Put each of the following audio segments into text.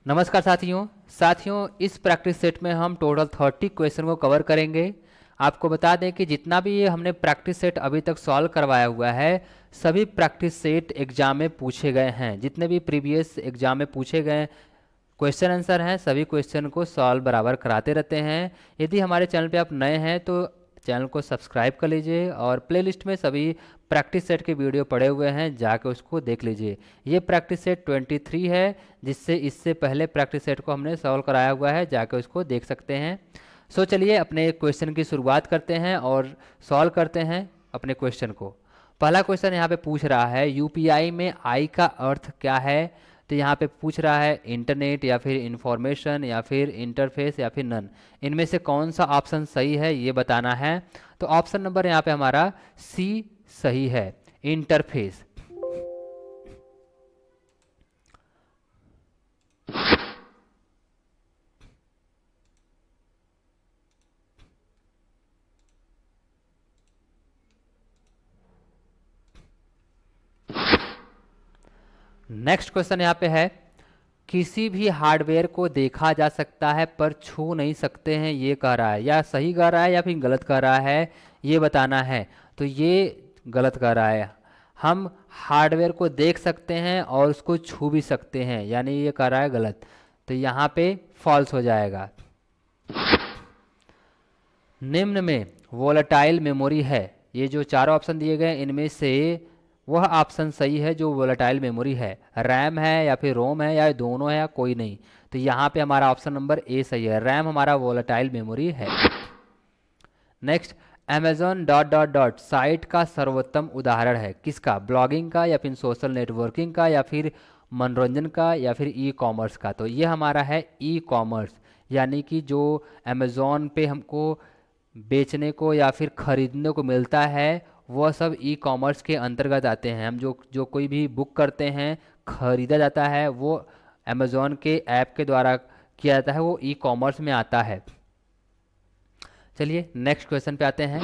नमस्कार साथियों इस प्रैक्टिस सेट में हम टोटल 30 क्वेश्चन को कवर करेंगे। आपको बता दें कि जितना भी ये हमने प्रैक्टिस सेट अभी तक सॉल्व करवाया हुआ है सभी प्रैक्टिस सेट एग्जाम में पूछे गए हैं। जितने भी प्रीवियस एग्जाम में पूछे गए क्वेश्चन आंसर हैं सभी क्वेश्चन को सॉल्व बराबर कराते रहते हैं। यदि हमारे चैनल पे आप नए हैं तो चैनल को सब्सक्राइब कर लीजिए और प्लेलिस्ट में सभी प्रैक्टिस सेट के वीडियो पड़े हुए हैं, जाके उसको देख लीजिए। ये प्रैक्टिस सेट 23 है, जिससे इससे पहले प्रैक्टिस सेट को हमने सॉल्व कराया हुआ है, जाके उसको देख सकते हैं। सो चलिए अपने क्वेश्चन की शुरुआत करते हैं और सॉल्व करते हैं अपने क्वेश्चन को। पहला क्वेश्चन यहाँ पे पूछ रहा है यूपीआई में आई का अर्थ क्या है। तो यहाँ पे पूछ रहा है इंटरनेट या फिर इंफॉर्मेशन या फिर इंटरफेस या फिर नन, इनमें से कौन सा ऑप्शन सही है ये बताना है। तो ऑप्शन नंबर यहाँ पे हमारा सी सही है, इंटरफेस। नेक्स्ट क्वेश्चन यहाँ पे है किसी भी हार्डवेयर को देखा जा सकता है पर छू नहीं सकते हैं, ये कह रहा है। या सही कह रहा है या फिर गलत कह रहा है ये बताना है। तो ये गलत कह रहा है। हम हार्डवेयर को देख सकते हैं और उसको छू भी सकते हैं, यानी ये कह रहा है गलत। तो यहाँ पे फॉल्स हो जाएगा। निम्न में वोलेटाइल मेमोरी है, ये जो चारों ऑप्शन दिए गए इनमें से वह ऑप्शन सही है जो वोलेटाइल मेमोरी है। रैम है या फिर रोम है या दोनों है या कोई नहीं। तो यहाँ पे हमारा ऑप्शन नंबर ए सही है, रैम हमारा वोलेटाइल मेमोरी है। Next, Amazon dot dot dot site का सर्वोत्तम उदाहरण है किसका, ब्लॉगिंग का या फिर सोशल नेटवर्किंग का या फिर मनोरंजन का या फिर ई कॉमर्स का। तो ये हमारा है ई कॉमर्स, यानी कि जो अमेजॉन पे हमको बेचने को या फिर खरीदने को मिलता है वह सब ई कॉमर्स के अंतर्गत आते हैं। हम जो जो कोई भी बुक करते हैं, खरीदा जाता है, वो अमेजॉन के ऐप के द्वारा किया जाता है, वो ई कॉमर्स में आता है। चलिए नेक्स्ट क्वेश्चन पे आते हैं।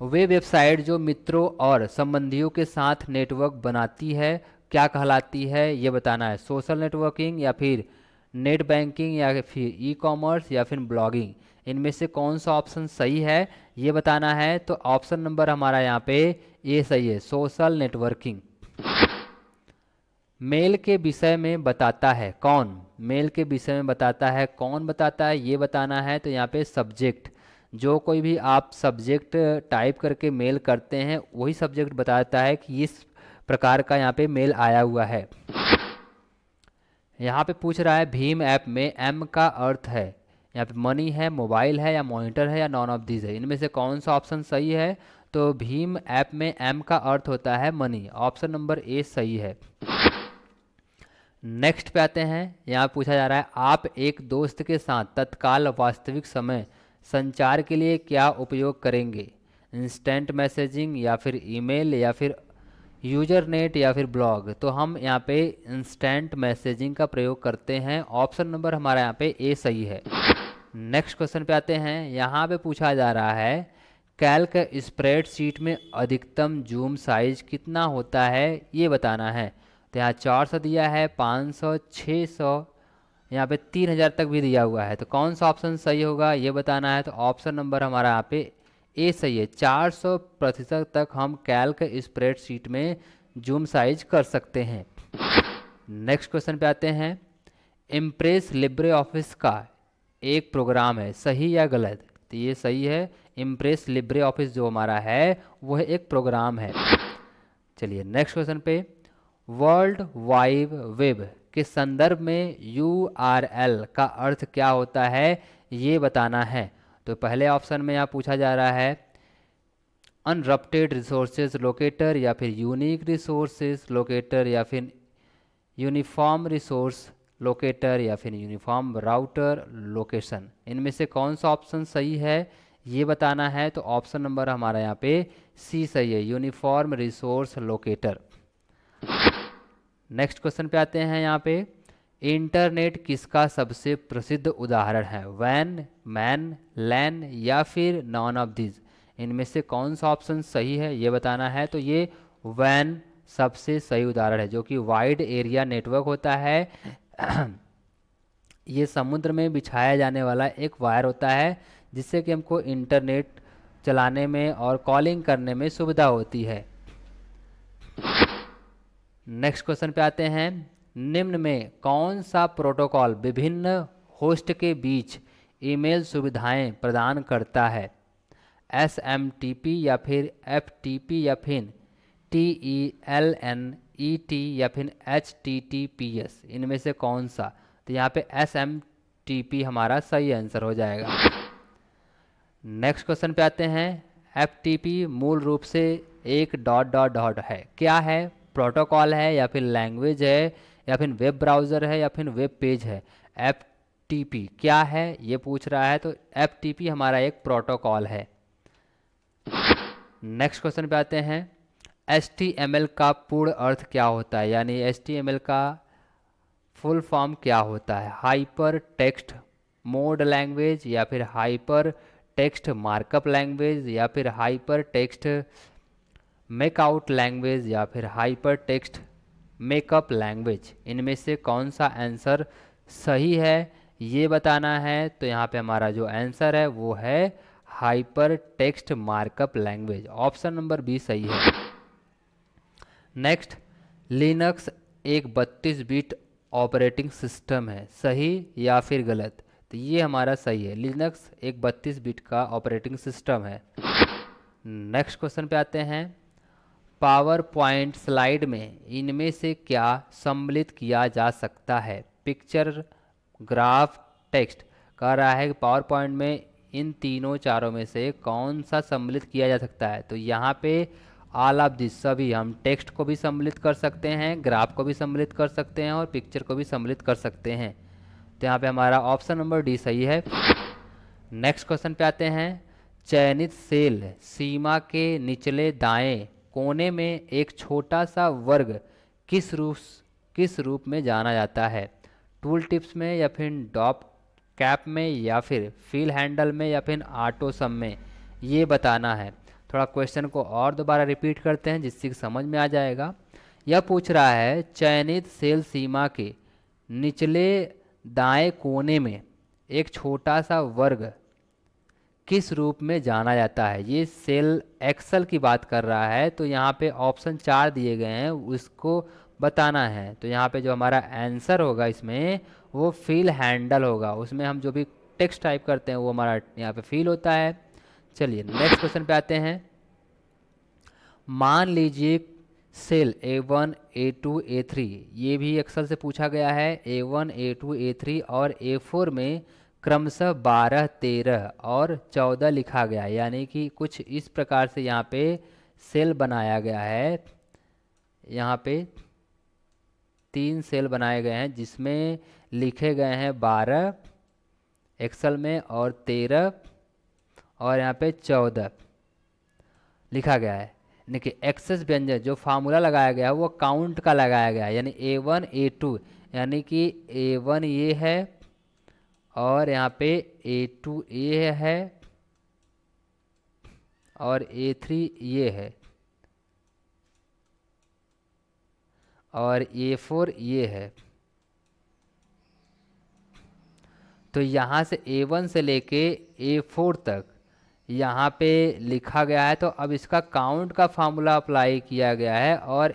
वे वेबसाइट जो मित्रों और संबंधियों के साथ नेटवर्क बनाती है क्या कहलाती है ये बताना है। सोशल नेटवर्किंग या फिर नेट बैंकिंग या फिर ई कॉमर्स या फिर ब्लॉगिंग, इनमें से कौन सा ऑप्शन सही है ये बताना है। तो ऑप्शन नंबर हमारा यहाँ पे ये सही है, सोशल नेटवर्किंग। मेल के विषय में बताता है कौन, मेल के विषय में बताता है कौन बताता है ये बताना है। तो यहाँ पे सब्जेक्ट, जो कोई भी आप सब्जेक्ट टाइप करके मेल करते हैं वही सब्जेक्ट बताता है कि इस प्रकार का यहाँ पे मेल आया हुआ है। यहाँ पे पूछ रहा है भीम ऐप में एम का अर्थ है, यहाँ पे मनी है, मोबाइल है या मॉनिटर है या नॉन ऑफ दीज है, इनमें से कौन सा ऑप्शन सही है। तो भीम ऐप में एम का अर्थ होता है मनी, ऑप्शन नंबर ए सही है। नेक्स्ट पे आते हैं। यहाँ पूछा जा रहा है आप एक दोस्त के साथ तत्काल वास्तविक समय संचार के लिए क्या उपयोग करेंगे, इंस्टेंट मैसेजिंग या फिर ईमेल या फिर यूजर नेट या फिर ब्लॉग। तो हम यहाँ पे इंस्टेंट मैसेजिंग का प्रयोग करते हैं, ऑप्शन नंबर हमारा यहाँ पे ए सही है। नेक्स्ट क्वेश्चन पे आते हैं। यहाँ पे पूछा जा रहा है कैल्क स्प्रेडशीट में अधिकतम जूम साइज कितना होता है ये बताना है। तो यहाँ 400 दिया है, 500, 600, यहाँ पे 3000 तक भी दिया हुआ है। तो कौन सा ऑप्शन सही होगा ये बताना है। तो ऑप्शन नंबर हमारा यहाँ पे ए सही है, 400% तक हम कैल्क स्प्रेडशीट में जूम साइज कर सकते हैं। नेक्स्ट क्वेश्चन पे आते हैं। इम्प्रेस लिब्रे ऑफिस का एक प्रोग्राम है, सही या गलत। तो ये सही है, इम्प्रेस लिब्रे ऑफिस जो हमारा है वह एक प्रोग्राम है। चलिए नेक्स्ट क्वेश्चन पे। वर्ल्ड वाइड वेब के संदर्भ में URL का अर्थ क्या होता है ये बताना है। तो पहले ऑप्शन में यहाँ पूछा जा रहा है अनरप्टेड रिसोर्सेज लोकेटर या फिर यूनिक रिसोर्सेज लोकेटर या फिर यूनिफॉर्म रिसोर्स लोकेटर या फिर यूनिफॉर्म राउटर लोकेशन, इनमें से कौन सा ऑप्शन सही है ये बताना है। तो ऑप्शन नंबर हमारा यहाँ पे सी सही है, uniform resource locator. Next question पे आते हैं। यहाँ पे इंटरनेट किसका सबसे प्रसिद्ध उदाहरण है, वैन, मैन, लैन या फिर नॉन ऑफ दिस, इनमें से कौन सा ऑप्शन सही है ये बताना है। तो ये वैन सबसे सही उदाहरण है, जो कि वाइड एरिया नेटवर्क होता है ये समुद्र में बिछाया जाने वाला एक वायर होता है जिससे कि हमको इंटरनेट चलाने में और कॉलिंग करने में सुविधा होती है। नेक्स्ट क्वेश्चन पे आते हैं। निम्न में कौन सा प्रोटोकॉल विभिन्न होस्ट के बीच ईमेल सुविधाएं प्रदान करता है? SMTP या फिर FTP या फिर TELNET या फिर HTTPS, इनमें से कौन सा? तो यहाँ पे SMTP हमारा सही आंसर हो जाएगा। नेक्स्ट क्वेश्चन पे आते हैं। FTP मूल रूप से एक डॉट डॉट डॉट है, क्या है? प्रोटोकॉल है या फिर लैंग्वेज है या फिर वेब ब्राउज़र है या फिर वेब पेज है? FTP क्या है ये पूछ रहा है, तो FTP हमारा एक प्रोटोकॉल है। नेक्स्ट क्वेश्चन पे आते हैं। HTML का पूर्ण अर्थ क्या होता है, यानी HTML का फुल फॉर्म क्या होता है? हाइपर टेक्स्ट मोड लैंग्वेज या फिर हाइपर टेक्स्ट मार्कअप लैंग्वेज या फिर हाइपर टेक्स्ट मेकआउट लैंग्वेज या फिर हाइपर टेक्स्ट मेकअप लैंग्वेज, इनमें से कौन सा आंसर सही है ये बताना है। तो यहाँ पे हमारा जो आंसर है वो है hyper text markup language, option number B सही है। नेक्स्ट, लिनक्स एक 32 बिट ऑपरेटिंग सिस्टम है, सही या फिर गलत? तो ये हमारा सही है, लिनक्स एक 32 बिट का ऑपरेटिंग सिस्टम है। नेक्स्ट क्वेश्चन पे आते हैं। पावर पॉइंट स्लाइड में इनमें से क्या सम्मिलित किया जा सकता है? Picture, graph, text. कह रहा है कि पावर पॉइंट में इन तीनों चारों में से कौन सा सम्मिलित किया जा सकता है? तो यहाँ पे ऑल ऑफ दिस, सभी, हम टेक्स्ट को भी सम्मिलित कर सकते हैं, ग्राफ को भी सम्मिलित कर सकते हैं और पिक्चर को भी सम्मिलित कर सकते हैं। तो यहाँ पे हमारा ऑप्शन नंबर डी सही है। नेक्स्ट क्वेश्चन पे आते हैं। चयनित सेल सीमा के निचले दाएं कोने में एक छोटा सा वर्ग किस रूप में जाना जाता है? टूल टिप्स में या फिर डॉप कैप में या फिर फिल हैंडल में या फिर ऑटो सम में, ये बताना है। थोड़ा क्वेश्चन को और दोबारा रिपीट करते हैं जिससे कि समझ में आ जाएगा। यह पूछ रहा है चयनित सेल सीमा के निचले दाएं कोने में एक छोटा सा वर्ग किस रूप में जाना जाता है? ये सेल एक्सेल की बात कर रहा है। तो यहाँ पे ऑप्शन 4 दिए गए हैं, उसको बताना है। तो यहाँ पे जो हमारा आंसर होगा इसमें वो फिल हैंडल होगा, उसमें हम जो भी टेक्स्ट टाइप करते हैं वो हमारा यहाँ पे फिल होता है। चलिए नेक्स्ट क्वेश्चन पे आते हैं। मान लीजिए सेल A1, A2, A3, ये भी एक्सेल से पूछा गया है। A1, A2, A3 और A4 में क्रमशः 12, 13 और 14 लिखा गया है, यानी कि कुछ इस प्रकार से यहाँ पे सेल बनाया गया है। यहाँ पे 3 सेल बनाए गए हैं जिसमें लिखे गए हैं 12 एक्सेल में और 13 और यहाँ पे 14 लिखा गया है। देखिए एक्सेस व्यंजन जो फार्मूला लगाया गया है वो काउंट का लगाया गया है, यानी A1, A2, यानी कि A1 ये है और यहाँ पे A2 ये है और A3 ये है और A4 ये है। तो यहाँ से A1 से लेके A4 तक यहाँ पे लिखा गया है। तो अब इसका काउंट का फार्मूला अप्लाई किया गया है और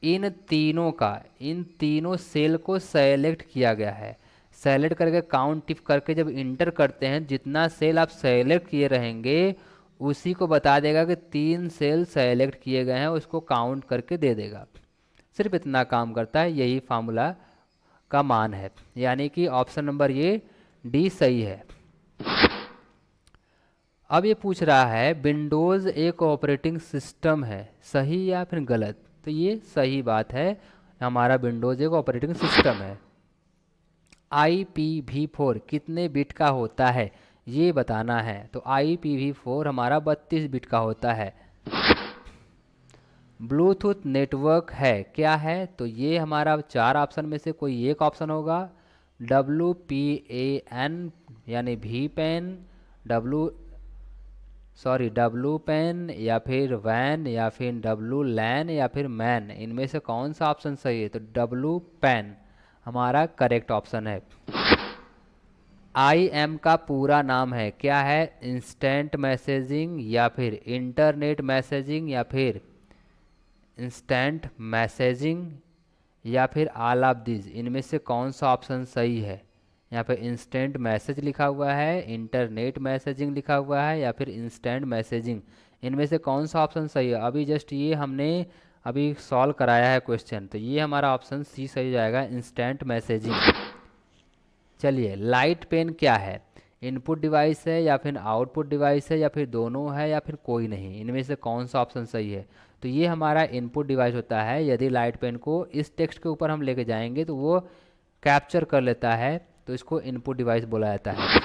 इन तीनों सेल को सेलेक्ट किया गया है। सेलेक्ट करके काउंट टिप करके जब इंटर करते हैं, जितना सेल आप सेलेक्ट किए रहेंगे उसी को बता देगा कि 3 सेल सेलेक्ट किए गए हैं, उसको काउंट करके दे देगा। सिर्फ इतना काम करता है, यही फार्मूला का मान है, यानी कि ऑप्शन नंबर ये डी सही है। अब ये पूछ रहा है विंडोज़ एक ऑपरेटिंग सिस्टम है, सही या फिर गलत? तो ये सही बात है, हमारा विंडोज़ एक ऑपरेटिंग सिस्टम है। IPv4 कितने बिट का होता है ये बताना है। तो IPv4 हमारा 32 बिट का होता है। ब्लूटूथ नेटवर्क है, क्या है? तो ये हमारा 4 ऑप्शन में से कोई एक ऑप्शन होगा। WPAN यानी VPAN, डब्लू पेन या फिर वैन या फिर डब्लू लैन या फिर मैन, इनमें से कौन सा ऑप्शन सही है? तो डब्लू पेन हमारा करेक्ट ऑप्शन है। IM का पूरा नाम है क्या है? इंस्टेंट मैसेजिंग या फिर इंटरनेट मैसेजिंग या फिर इंस्टेंट मैसेजिंग या फिर ऑल ऑफ दिस, इनमें से कौन सा ऑप्शन सही है? यहाँ पे इंस्टेंट मैसेज लिखा हुआ है, इंटरनेट मैसेजिंग लिखा हुआ है या फिर इंस्टेंट मैसेजिंग, इनमें से कौन सा ऑप्शन सही है? अभी जस्ट ये हमने अभी सॉल्व कराया है क्वेश्चन, तो ये हमारा ऑप्शन सी सही हो जाएगा, इंस्टेंट मैसेजिंग। चलिए, लाइट पेन क्या है? इनपुट डिवाइस है या फिर आउटपुट डिवाइस है या फिर दोनों है या फिर कोई नहीं, इनमें से कौन सा ऑप्शन सही है? तो ये हमारा इनपुट डिवाइस होता है। यदि लाइट पेन को इस टेक्स्ट के ऊपर हम लेके जाएंगे तो वो कैप्चर कर लेता है, तो इसको इनपुट डिवाइस बोला जाता है।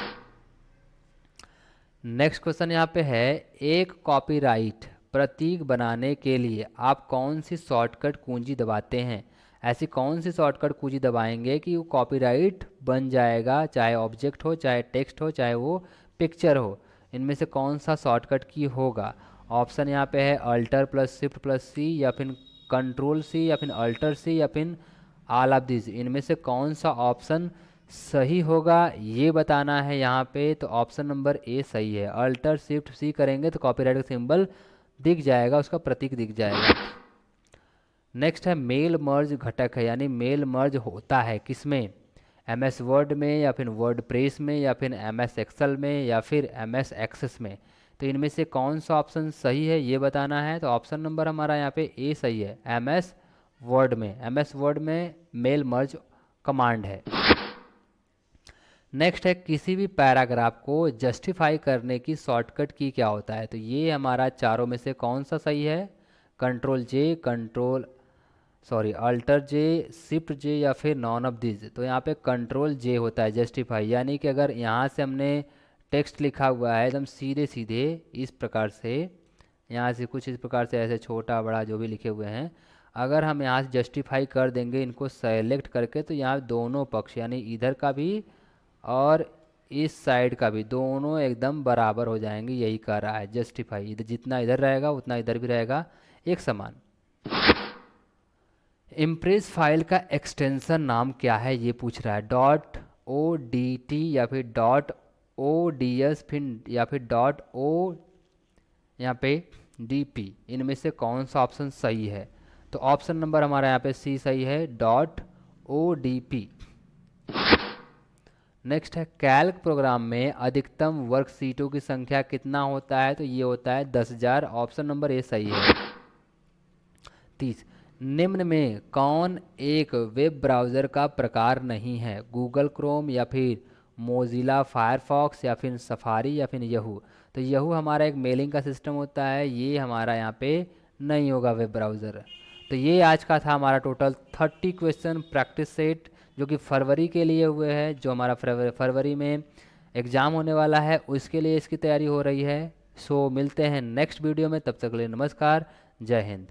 नेक्स्ट क्वेश्चन यहाँ पे है, एक कॉपीराइट प्रतीक बनाने के लिए आप कौन सी शॉर्टकट कुंजी दबाते हैं? ऐसी कौन सी शॉर्टकट कुंजी दबाएंगे कि वो कॉपीराइट बन जाएगा, चाहे ऑब्जेक्ट हो, चाहे टेक्स्ट हो, चाहे वो पिक्चर हो, इनमें से कौन सा शॉर्टकट की होगा? ऑप्शन यहाँ पे है अल्टर प्लस शिफ्ट प्लस सी या फिर कंट्रोल सी या फिर अल्टर सी या फिर ऑल ऑफ दिस, इनमें से कौन सा ऑप्शन सही होगा ये बताना है यहाँ पे। तो ऑप्शन नंबर ए सही है, अल्टर शिफ्ट सी करेंगे तो कॉपीराइट का सिंबल दिख जाएगा, उसका प्रतीक दिख जाएगा। नेक्स्ट है मेल मर्ज घटक है, यानी मेल मर्ज होता है किसमें? MS वर्ड में या फिर वर्ड प्रेस में या फिर MS एक्सेल में या फिर MS एक्सेस में, तो इनमें से कौन सा ऑप्शन सही है ये बताना है। तो ऑप्शन नंबर हमारा यहाँ पे ए सही है, MS वर्ड में। MS वर्ड में मेल मर्ज कमांड है। नेक्स्ट है, किसी भी पैराग्राफ को जस्टिफाई करने की शॉर्टकट की क्या होता है? तो ये हमारा चारों में से कौन सा सही है? अल्टर जे, शिफ्ट जे या फिर नॉन ऑफ दिस। तो यहाँ पे कंट्रोल जे होता है जस्टिफाई, यानी कि अगर यहाँ से हमने टेक्स्ट लिखा हुआ है एकदम सीधे सीधे इस प्रकार से, यहाँ से कुछ इस प्रकार से ऐसे छोटा बड़ा जो भी लिखे हुए हैं, अगर हम यहाँ से जस्टिफाई कर देंगे इनको सेलेक्ट करके, तो यहाँ दोनों पक्ष यानी इधर का भी और इस साइड का भी दोनों एकदम बराबर हो जाएंगे, यही कह रहा है जस्टिफाई। इधर जितना इधर रहेगा उतना इधर भी रहेगा, एक समान। इम्प्रेस फाइल का एक्सटेंशन नाम क्या है ये पूछ रहा है, .odt या फिर .ods फिर या फिर .o यहाँ पे .dp, इनमें से कौन सा ऑप्शन सही है? तो ऑप्शन नंबर हमारा यहाँ पे सी सही है, .odp। नेक्स्ट है, कैल्क प्रोग्राम में अधिकतम वर्कशीटों की संख्या कितना होता है? तो ये होता है 10,000, ऑप्शन नंबर ए सही है। 30, निम्न में कौन एक वेब ब्राउज़र का प्रकार नहीं है? गूगल क्रोम या फिर मोजिला फायरफॉक्स या फिर सफारी या फिर यहू। तो यहू हमारा एक मेलिंग का सिस्टम होता है, ये हमारा यहाँ पे नहीं होगा वेब ब्राउज़र। तो ये आज का था हमारा टोटल 30 क्वेश्चन प्रैक्टिस सेट, जो कि फरवरी के लिए हुए हैं, जो हमारा फरवरी में एग्ज़ाम होने वाला है उसके लिए इसकी तैयारी हो रही है। सो मिलते हैं नेक्स्ट वीडियो में, तब तक के लिए नमस्कार, जय हिंद।